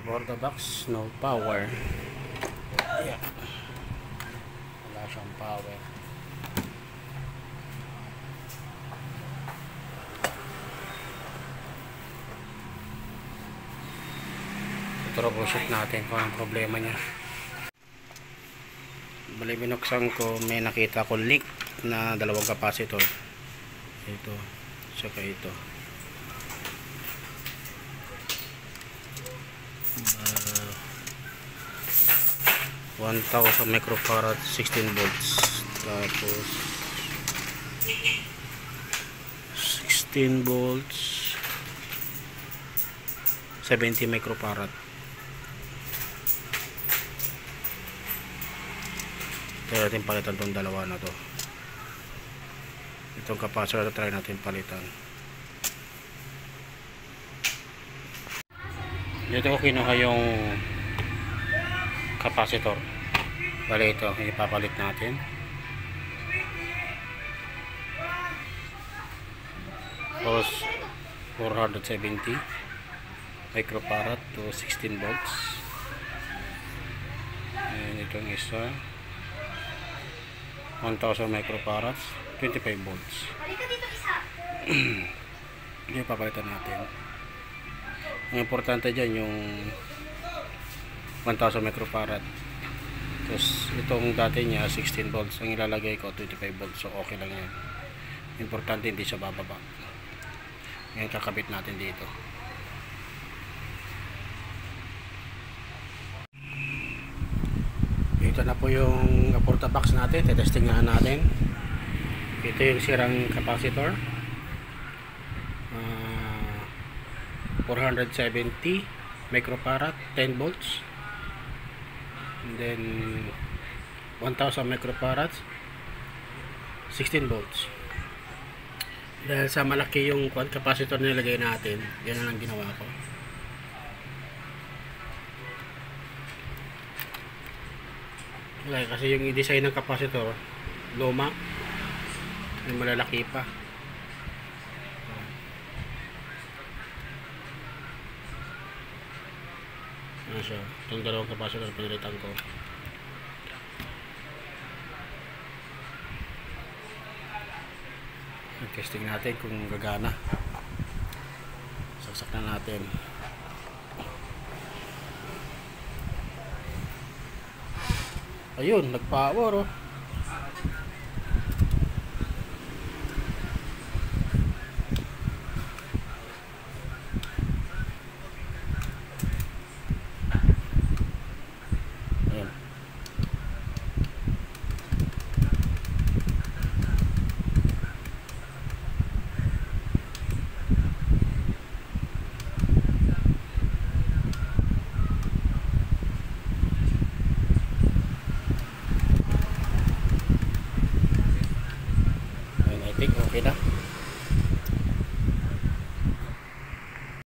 About the box, no power. Yeah. Wala siyang power. Troubleshoot natin kung anong problema niya. Bali binuksan ko, may nakita ko leak na dalawang capacitor. Ito, saka ito. 1000 microfarad 16 volts, tapos 16 volts 70 microfarad. Kaya natin palitan tong dalawa na to. Itong capacitor try natin palitan. Dito ko kinuha yung capacitor. Bali ito, ipapalit natin. Tapos 470 microfarad to 16 volts. And itong isa 1000 microfarads 25 volts. Yung papalitan natin. Ang importante dyan yung 1000 microfarad. Tapos itong dati niya 16 volts, ang ilalagay ko 25 volts, so okay lang yan. Importante hindi siya bababa. Ngayon kakabit natin dito. Ito na po yung porta box natin, tetesting nga natin. Ito yung sirang capacitor, 470 microfarad 10 volts, and then 1000 microfarads 16 volts. Dahil sa malaki yung capacitor na nilagay natin, yan na lang ginawa ko. Kasi yung i-design ng capacitor luma, yung malalaki pa. Ano siya, itong dalawang capacitor pinilitan ko. Testing natin kung gagana. Saksak na natin. Ayun, nag-power oh. Ayun. Okay na.